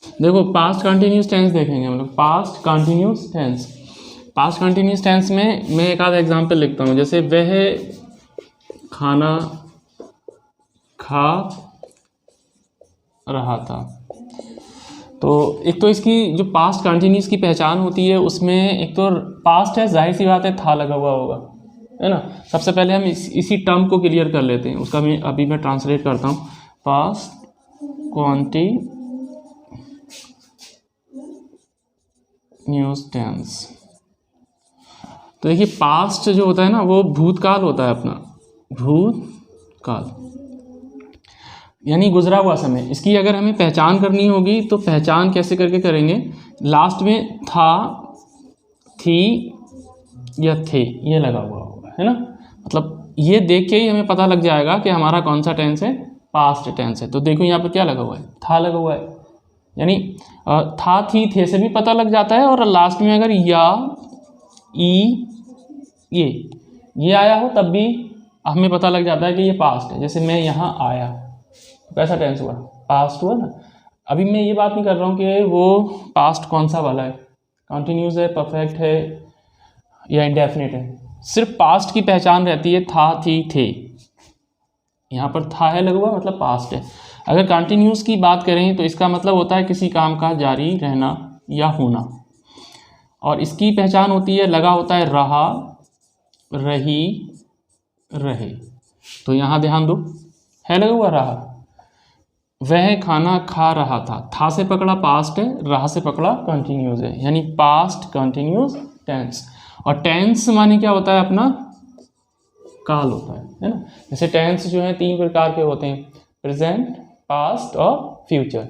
देखो past continuous tense देखेंगे हम लोग। Past continuous tense, past continuous tense में मैं एक आधा एग्जांपल लिखता हूँ। जैसे वह खाना खा रहा था, तो एक तो इसकी जो पास्ट कंटिन्यूस की पहचान होती है उसमें एक तो पास्ट है, जाहिर सी बात है था लगा हुआ होगा, है ना। सबसे पहले हम इसी टर्म को क्लियर कर लेते हैं, उसका अभी मैं ट्रांसलेट करता हूँ। पास्ट कंटिन्यूस टेंस, तो देखिए पास्ट जो होता है ना वो भूतकाल होता है अपना, भूतकाल यानी गुजरा हुआ समय। इसकी अगर हमें पहचान करनी होगी तो पहचान कैसे करके करेंगे, लास्ट में था, थी या थे ये लगा हुआ होगा, है ना। मतलब ये देख के ही हमें पता लग जाएगा कि हमारा कौन सा टेंस है, पास्ट टेंस है। तो देखो यहाँ पर क्या लगा हुआ है, था लगा हुआ है, यानी था थी थे से भी पता लग जाता है। और लास्ट में अगर या ई ये आया हो तब भी हमें पता लग जाता है कि ये पास्ट है। जैसे मैं यहाँ आया, कैसा टेंस हुआ, पास्ट हुआ ना। अभी मैं ये बात नहीं कर रहा हूँ कि वो पास्ट कौन सा वाला है, कंटिन्यूस है, परफेक्ट है या इंडेफिनिट है। सिर्फ पास्ट की पहचान रहती है, था थी थे, यहाँ पर था है लगा हुआ मतलब पास्ट है। अगर कंटिन्यूस की बात करें तो इसका मतलब होता है किसी काम का जारी रहना या होना। और इसकी पहचान होती है, लगा होता है रहा, रही, रहे। तो यहाँ ध्यान दो, है लगा हुआ रहा। वह खाना खा रहा था से पकड़ा पास्ट है, रहा से पकड़ा कंटिन्यूस है, यानी पास्ट कंटिन्यूस टेंस। और टेंस माने क्या होता है अपना, काल होता है ना। जैसे टेंस जो है 3 प्रकार के होते हैं, प्रेजेंट, पास्ट और फ्यूचर।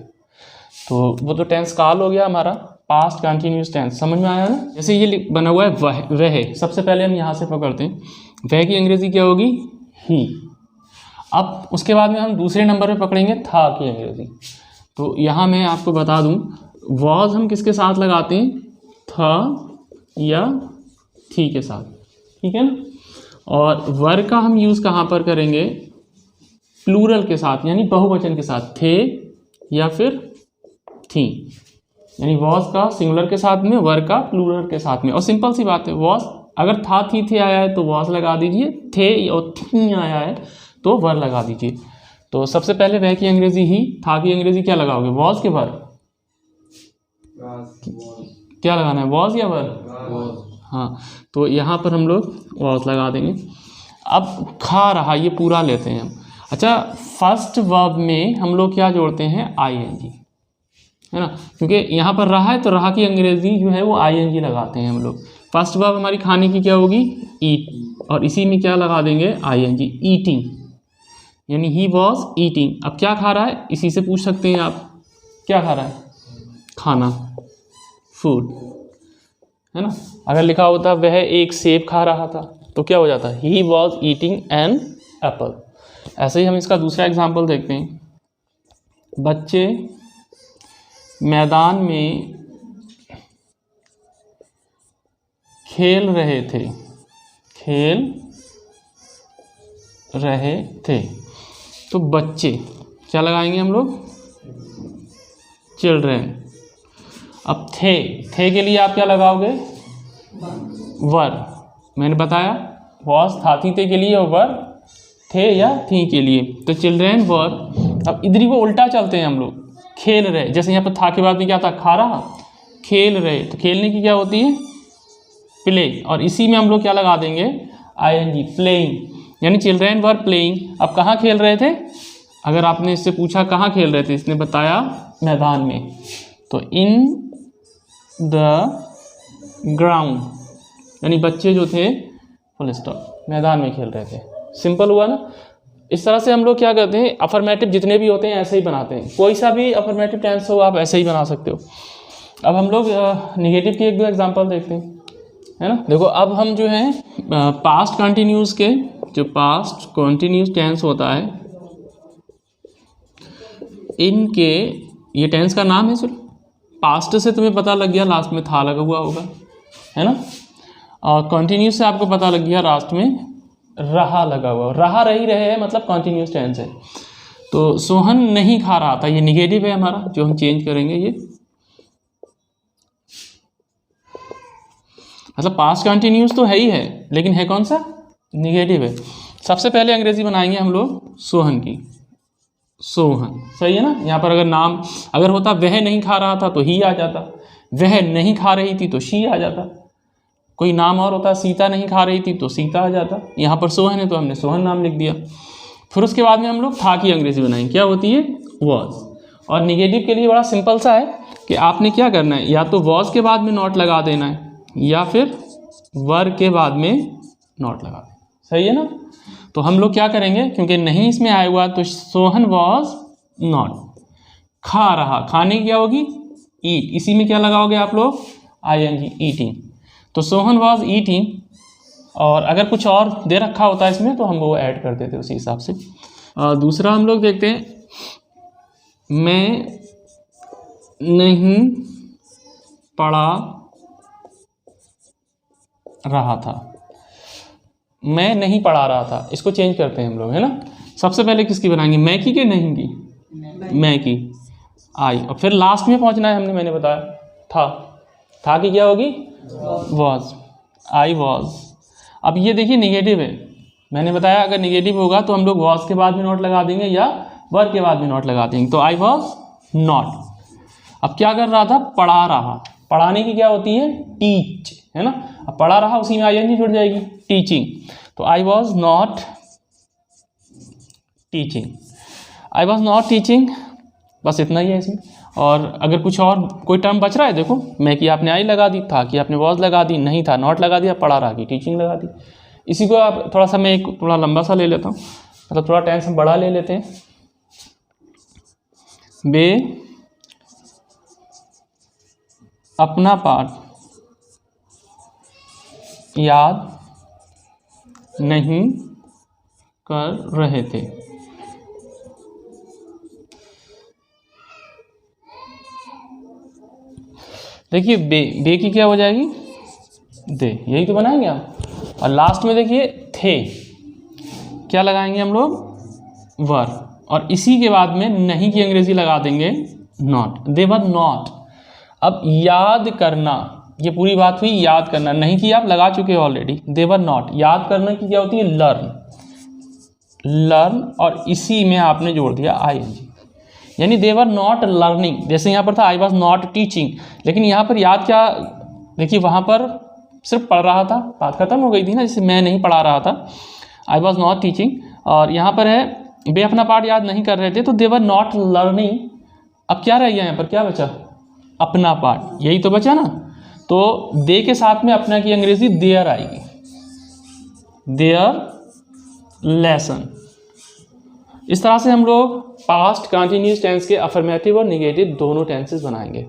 तो वो तो टेंस काल हो गया हमारा, पास्ट कंटिन्यूस टेंस समझ में आया ना। जैसे ये बना हुआ है वह, सबसे पहले हम यहाँ से पकड़ते हैं, वह की अंग्रेजी क्या होगी, ही। अब उसके बाद में हम दूसरे नंबर पे पकड़ेंगे था की अंग्रेजी। तो यहाँ मैं आपको बता दूँ, वॉज हम किसके साथ लगाते हैं, था या थी के साथ, ठीक है ना। और वर का हम यूज़ कहाँ पर करेंगे, प्लूरल के साथ, यानी बहुवचन के साथ, थे या फिर थी। यानी वॉज का सिंगुलर के साथ में, वर का प्लूरल के साथ में। और सिंपल सी बात है, वॉज अगर था थी थे आया है तो वॉज लगा दीजिए, थे और थी आया है तो वर लगा दीजिए। तो सबसे पहले वह की अंग्रेजी ही, था की अंग्रेजी क्या लगाओगे, वॉज के वर, क्या लगाना है, वॉज या वर, हाँ। तो यहाँ पर हम लोग वॉज लगा देंगे। अब खा रहा, ये पूरा लेते हैं हम। अच्छा, फर्स्ट वर्ब में हम लोग क्या जोड़ते हैं, आईएनजी, है ना, क्योंकि यहाँ पर रहा है तो रहा की अंग्रेजी जो है वो आईएनजी लगाते हैं हम लोग। फर्स्ट वर्ब हमारी खाने की क्या होगी, ईट, और इसी में क्या लगा देंगे, आईएनजी, ईटिंग, यानी ही वॉज ईटिंग। अब क्या खा रहा है, इसी से पूछ सकते हैं आप, क्या खा रहा है, खाना, फूड, है ना। अगर लिखा होता वह एक सेब खा रहा था तो क्या हो जाता, he was eating an apple. ऐसे ही हम इसका दूसरा एग्जाम्पल देखते हैं, बच्चे मैदान में खेल रहे थे, तो बच्चे क्या लगाएंगे हम लोग, चिल्ड्रेन। अब थे के लिए आप क्या लगाओगे, वर। मैंने बताया वॉज था थी थे के लिए, और वर थे या थी के लिए, तो चिल्ड्रेन वर। अब इधर को उल्टा चलते हैं हम लोग, खेल रहे, जैसे यहाँ पर था के बाद में क्या था, खा रहा, खेल रहे, तो खेलने की क्या होती है, प्ले, और इसी में हम लोग क्या लगा देंगे, आईएनजी, प्लेइंग, यानी चिल्ड्रेन वर प्लेइंग। अब कहाँ खेल रहे थे, अगर आपने इससे पूछा कहाँ खेल रहे थे, इसने बताया मैदान में, तो इन द ग्राउंड, यानी बच्चे जो थे फुल स्टॉप मैदान में खेल रहे थे। सिंपल हुआ ना। इस तरह से हम लोग क्या करते हैं, अफर्मेटिव जितने भी होते हैं ऐसे ही बनाते हैं, कोई सा भी अफर्मेटिव टेंस हो आप ऐसे ही बना सकते हो। अब हम लोग निगेटिव के 1-2 एग्जांपल देखते हैं, है ना। देखो अब हम जो है पास्ट कंटिन्यूस के, जो पास्ट कंटिन्यूस टेंस होता है इनके, ये टेंस का नाम है, सिर्फ पास्ट से तुम्हें पता लग गया लास्ट में था लगा हुआ होगा, है ना। और कंटिन्यूस से आपको पता लग गया लास्ट में रहा लगा हुआ, रहा रही रहे है मतलब कंटिन्यूस टेंस है। तो सोहन नहीं खा रहा था, ये निगेटिव है हमारा, जो हम चेंज करेंगे ये, मतलब पास्ट कंटिन्यूस तो है ही है, लेकिन है कौन सा, निगेटिव है। सबसे पहले अंग्रेजी बनाएंगे हम लोग सोहन की, सोहन, सही है ना। यहाँ पर अगर नाम अगर होता वह नहीं खा रहा था तो ही आ जाता, वह नहीं खा रही थी तो शी आ जाता, कोई नाम और होता सीता नहीं खा रही थी तो सीता आ जाता। यहाँ पर सोहन है तो हमने सोहन नाम लिख दिया। फिर उसके बाद में हम लोग था की अंग्रेजी बनाएंगे, क्या होती है, वॉज। और निगेटिव के लिए बड़ा सिंपल सा है कि आपने क्या करना है, या तो वॉज के बाद में नॉट लगा देना है या फिर वर के बाद में नॉट लगा देना, सही है ना। तो हम लोग क्या करेंगे, क्योंकि नहीं इसमें आया हुआ, तो सोहन वॉज नॉट खा रहा, खाने की क्या होगी, ईट, इसी में क्या लगाओगे आप लोग, ING, ईटिंग। तो सोहन वॉज ईटिंग, और अगर कुछ और दे रखा होता है इसमें तो हम वो ऐड कर देते उसी हिसाब से। दूसरा हम लोग देखते हैं, मैं नहीं पढ़ा रहा था, मैं नहीं पढ़ा रहा था, इसको चेंज करते हैं हम लोग, है ना। सबसे पहले किसकी बनाएंगे, मैं की कि नहीं की, मैं की, आई, और फिर लास्ट में पहुंचना है हमने, मैंने बताया था की क्या होगी, वॉज, आई वॉज। अब ये देखिए निगेटिव है, मैंने बताया अगर निगेटिव होगा तो हम लोग वॉज के बाद में नॉट लगा देंगे या वर के बाद में नॉट लगा देंगे। तो आई वॉज नॉट, अब क्या कर रहा था, पढ़ा रहा, पढ़ाने की क्या होती है, टीच, है ना। अब पढ़ा रहा उसी में ING जुड़ जाएगी, टीचिंग। तो I was not teaching, I was not teaching, बस इतना ही है इसमें। और अगर कुछ और कोई टर्म बच रहा है, देखो, मैं कि आपने आई लगा दी, था कि आपने वॉज लगा दी, नहीं था नॉट लगा दिया, पढ़ा रहा की टीचिंग लगा दी। इसी को आप थोड़ा सा, मैं एक थोड़ा लंबा सा ले लेता हूँ, मतलब थोड़ा टेंस हम बड़ा ले लेते हैं। वे अपना पाठ याद नहीं कर रहे थे, देखिए बे की क्या हो जाएगी, दे, यही तो बनाएंगे आप। और लास्ट में देखिए थे, क्या लगाएंगे हम लोग, वर, और इसी के बाद में नहीं की अंग्रेजी लगा देंगे नॉट, दे वर नॉट। अब याद करना, ये पूरी बात हुई याद करना, नहीं की आप लगा चुके हो ऑलरेडी, दे वर नॉट। याद करना की क्या होती है, लर्न, लर्न, और इसी में आपने जोड़ दिया ING, यानी दे वर नॉट लर्निंग। जैसे यहाँ पर था आई वॉज नॉट टीचिंग, लेकिन यहाँ पर याद क्या, देखिए वहाँ पर सिर्फ पढ़ रहा था, बात खत्म हो गई थी ना, जैसे मैं नहीं पढ़ा रहा था, आई वॉज नॉट टीचिंग। और यहाँ पर है वे अपना पाठ याद नहीं कर रहे थे, तो दे वर नॉट लर्निंग। अब क्या रह गया यहाँ पर, क्या बचा, अपना पाठ, यही तो बचा ना। तो दे के साथ में अपना की अंग्रेजी देयर आएगी, देयर लेसन। इस तरह से हम लोग पास्ट कंटिन्यूअस टेंस के अफर्मेटिव और निगेटिव दोनों टेंसेस बनाएंगे।